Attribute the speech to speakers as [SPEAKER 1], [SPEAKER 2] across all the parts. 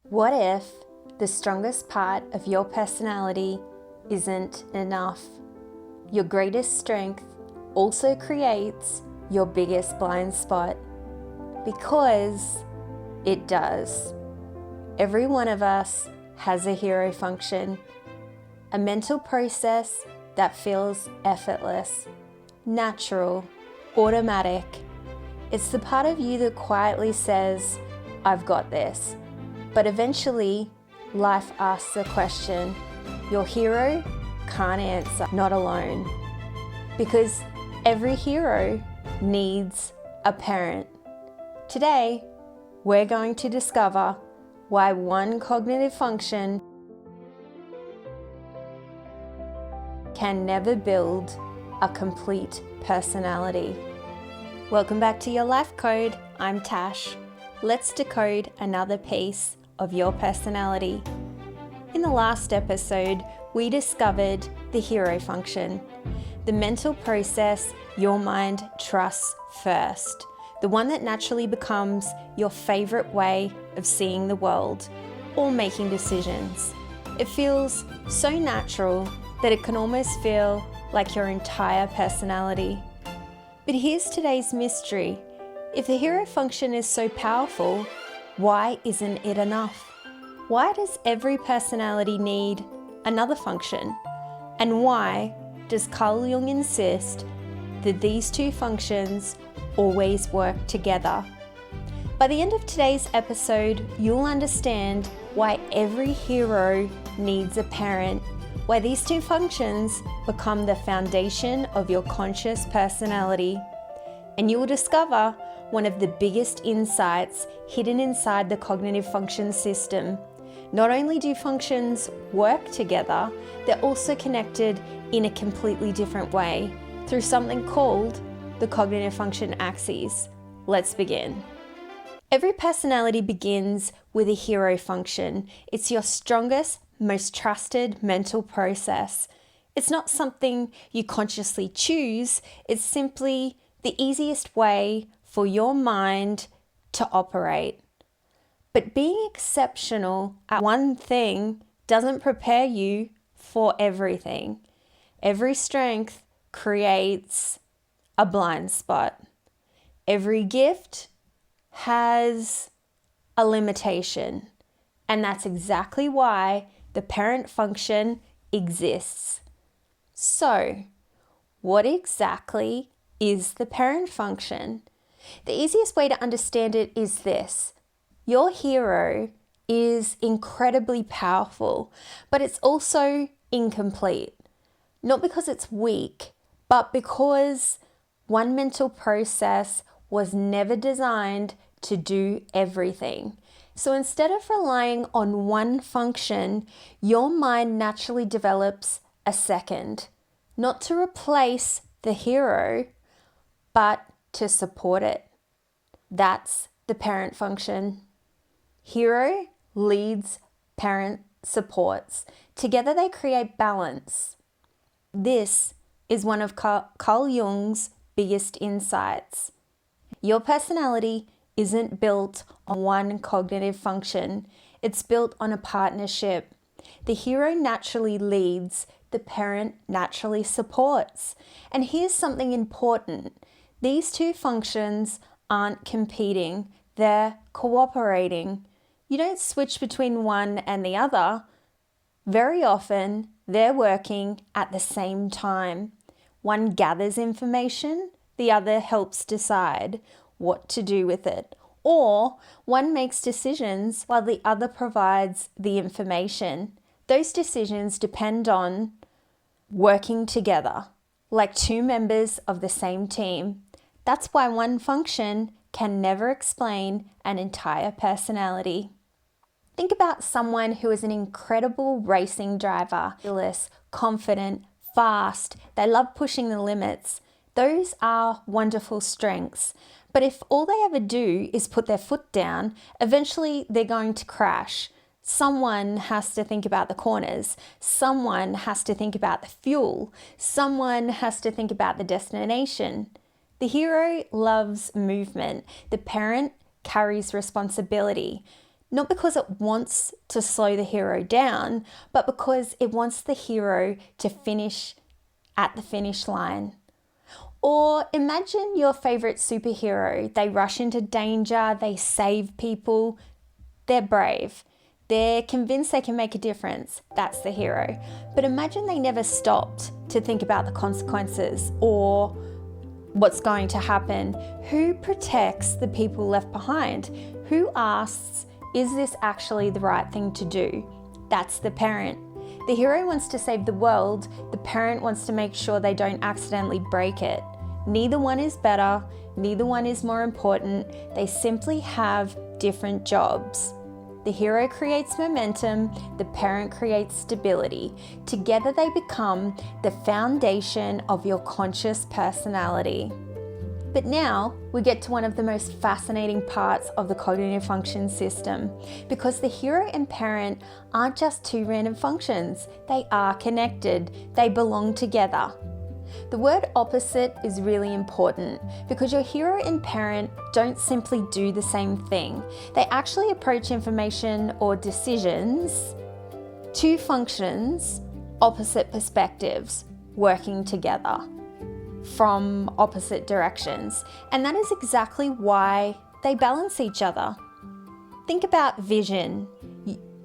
[SPEAKER 1] What if the strongest part of your personality isn't enough? Your greatest strength also creates your biggest blind spot. Because it does. Every one of us has a hero function, a mental process that feels effortless, natural, automatic. It's the part of you that quietly says, I've got this. But eventually, life asks a question your hero can't answer, not alone. Because every hero needs a parent. Today, we're going to discover why one cognitive function can never build a complete personality. Welcome back to Your Life Code. I'm Tash. Let's decode another piece of your personality. In the last episode, we discovered the hero function, the mental process your mind trusts first, the one that naturally becomes your favorite way of seeing the world or making decisions. It feels so natural that it can almost feel like your entire personality. But here's today's mystery. If the hero function is so powerful, why isn't it enough? Why does every personality need another function? And why does Carl Jung insist that these two functions always work together? By the end of today's episode, you'll understand why every hero needs a parent, why these two functions become the foundation of your conscious personality. And you will discover one of the biggest insights hidden inside the cognitive function system. Not only do functions work together, they're also connected in a completely different way through something called the cognitive function axes. Let's begin. Every personality begins with a hero function. It's your strongest, most trusted mental process. It's not something you consciously choose, it's simply the easiest way for your mind to operate. But being exceptional at one thing doesn't prepare you for everything. Every strength creates a blind spot. Every gift has a limitation. And that's exactly why the parent function exists. So, what exactly is the parent function? The easiest way to understand it is this. Your hero is incredibly powerful, but it's also incomplete. Not because it's weak, but because one mental process was never designed to do everything. So instead of relying on one function, your mind naturally develops a second, not to replace the hero, but to support it. That's the parent function. Hero leads, parent supports. Together they create balance. This is one of Carl Jung's biggest insights. Your personality isn't built on one cognitive function. It's built on a partnership. The hero naturally leads, the parent naturally supports. And here's something important. These two functions aren't competing, they're cooperating. You don't switch between one and the other. Very often, they're working at the same time. One gathers information, the other helps decide what to do with it. Or one makes decisions while the other provides the information. Those decisions depend on working together, like two members of the same team. That's why one function can never explain an entire personality. Think about someone who is an incredible racing driver, fearless, confident, fast. They love pushing the limits. Those are wonderful strengths. But if all they ever do is put their foot down, eventually they're going to crash. Someone has to think about the corners. Someone has to think about the fuel. Someone has to think about the destination. The hero loves movement. The parent carries responsibility. Not because it wants to slow the hero down, but because it wants the hero to finish at the finish line. Or imagine your favorite superhero. They rush into danger, they save people, they're brave. They're convinced they can make a difference. That's the hero. But imagine they never stopped to think about the consequences or what's going to happen. Who protects the people left behind? Who asks, is this actually the right thing to do? That's the parent. The hero wants to save the world. The parent wants to make sure they don't accidentally break it. Neither one is better. Neither one is more important. They simply have different jobs. The hero creates momentum, the parent creates stability. Together they become the foundation of your conscious personality. But now we get to one of the most fascinating parts of the cognitive function system, because the hero and parent aren't just two random functions, they are connected, they belong together. The word opposite is really important because your hero and parent don't simply do the same thing. They actually approach information or decisions, two functions, opposite perspectives, working together from opposite directions. And that is exactly why they balance each other. Think about vision.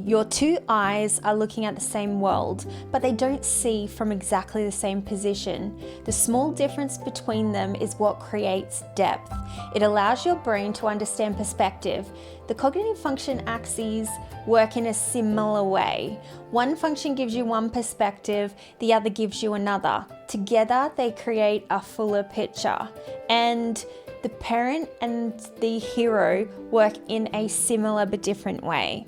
[SPEAKER 1] Your two eyes are looking at the same world, but they don't see from exactly the same position. The small difference between them is what creates depth. It allows your brain to understand perspective. The cognitive function axes work in a similar way. One function gives you one perspective, the other gives you another. Together, they create a fuller picture. And the parent and the hero work in a similar but different way.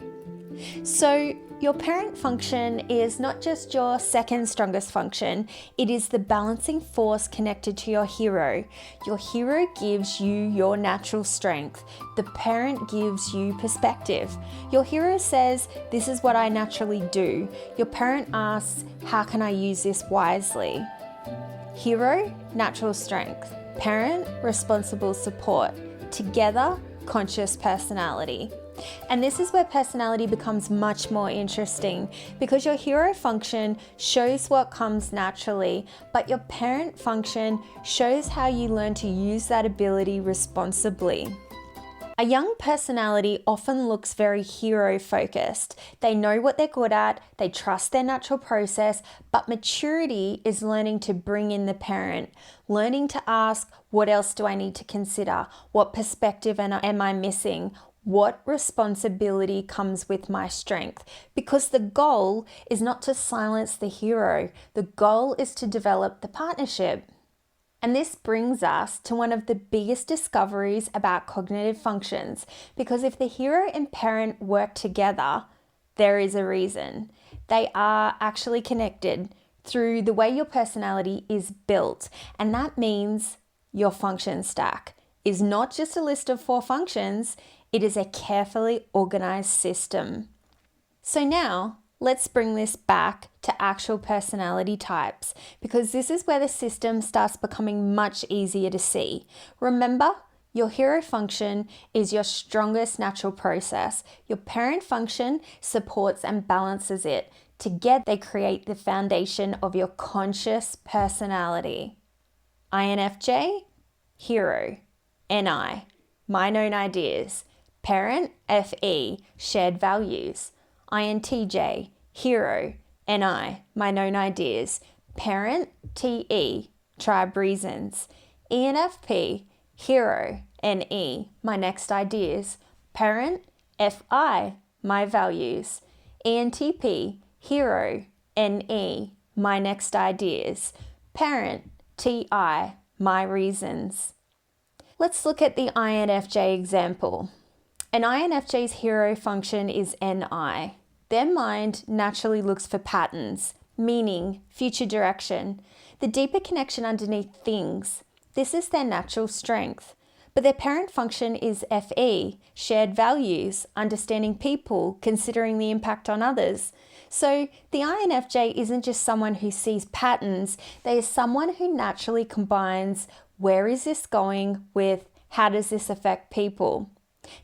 [SPEAKER 1] So your parent function is not just your second strongest function, it is the balancing force connected to your hero. Your hero gives you your natural strength. The parent gives you perspective. Your hero says, this is what I naturally do. Your parent asks, how can I use this wisely? Hero, natural strength. Parent, responsible support. Together, conscious personality. And this is where personality becomes much more interesting, because your hero function shows what comes naturally, but your parent function shows how you learn to use that ability responsibly. A young personality often looks very hero focused. They know what they're good at, they trust their natural process, but maturity is learning to bring in the parent, learning to ask, what else do I need to consider? What perspective am I missing? What responsibility comes with my strength? Because the goal is not to silence the hero. The goal is to develop the partnership. And this brings us to one of the biggest discoveries about cognitive functions, because if the hero and parent work together, there is a reason. They are actually connected through the way your personality is built. And that means your function stack is not just a list of 4 functions, it is a carefully organized system. So now, let's bring this back to actual personality types, because this is where the system starts becoming much easier to see. Remember, your hero function is your strongest natural process. Your parent function supports and balances it. Together, they create the foundation of your conscious personality. INFJ, hero. NI, my known ideas. Parent, FE, shared values. INTJ, hero. NI, my known ideas. Parent, TE, tribe reasons. ENFP, hero. NE, my next ideas. Parent, FI, my values. ENTP, hero. NE, my next ideas. Parent, TI, my reasons. Let's look at the INFJ example. An INFJ's hero function is NI. Their mind naturally looks for patterns, meaning, future direction, the deeper connection underneath things. This is their natural strength. But their parent function is FE, shared values, understanding people, considering the impact on others. So the INFJ isn't just someone who sees patterns, they are someone who naturally combines where is this going with how does this affect people.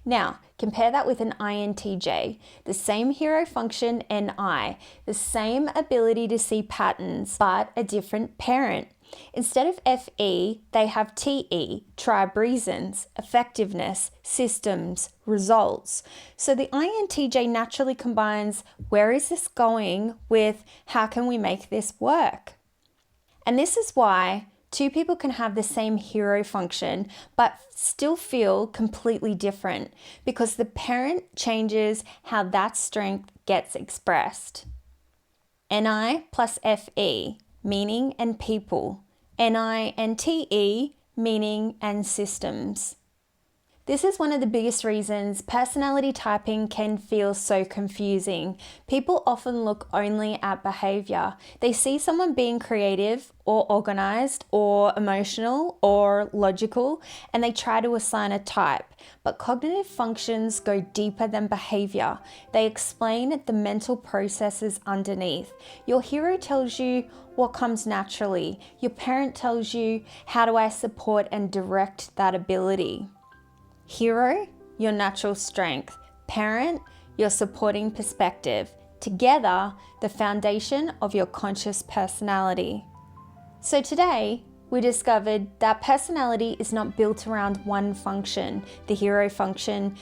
[SPEAKER 1] Now, compare that with an INTJ, the same hero function NI, the same ability to see patterns, but a different parent. Instead of FE, they have TE, tribe reasons, effectiveness, systems, results. So the INTJ naturally combines where is this going with how can we make this work? And this is why two people can have the same hero function but still feel completely different, because the parent changes how that strength gets expressed. NI plus FE, meaning and people. NI and TE, meaning and systems. This is one of the biggest reasons personality typing can feel so confusing. People often look only at behavior. They see someone being creative or organized or emotional or logical, and they try to assign a type. But cognitive functions go deeper than behavior. They explain the mental processes underneath. Your hero tells you what comes naturally. Your parent tells you, how do I support and direct that ability? Hero, your natural strength. Parent, your supporting perspective. Together, the foundation of your conscious personality. So today, we discovered that personality is not built around one function, the hero function.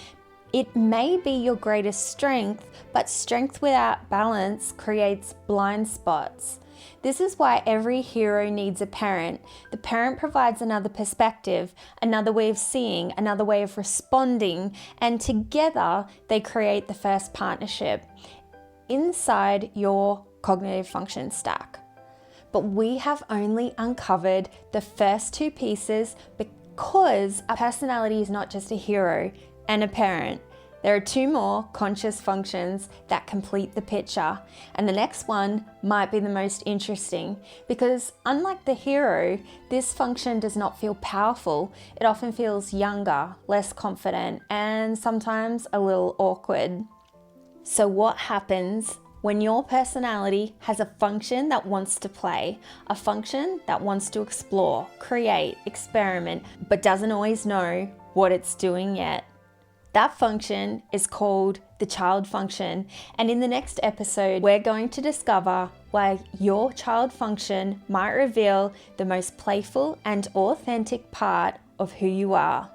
[SPEAKER 1] It may be your greatest strength, but strength without balance creates blind spots. This is why every hero needs a parent. The parent provides another perspective, another way of seeing, another way of responding, and together they create the first partnership inside your cognitive function stack. But we have only uncovered the first two pieces because a personality is not just a hero and a parent. There are two more conscious functions that complete the picture, and the next one might be the most interesting because unlike the hero, this function does not feel powerful. It often feels younger, less confident, and sometimes a little awkward. So what happens when your personality has a function that wants to play, a function that wants to explore, create, experiment, but doesn't always know what it's doing yet? That function is called the child function, and in the next episode, we're going to discover why your child function might reveal the most playful and authentic part of who you are.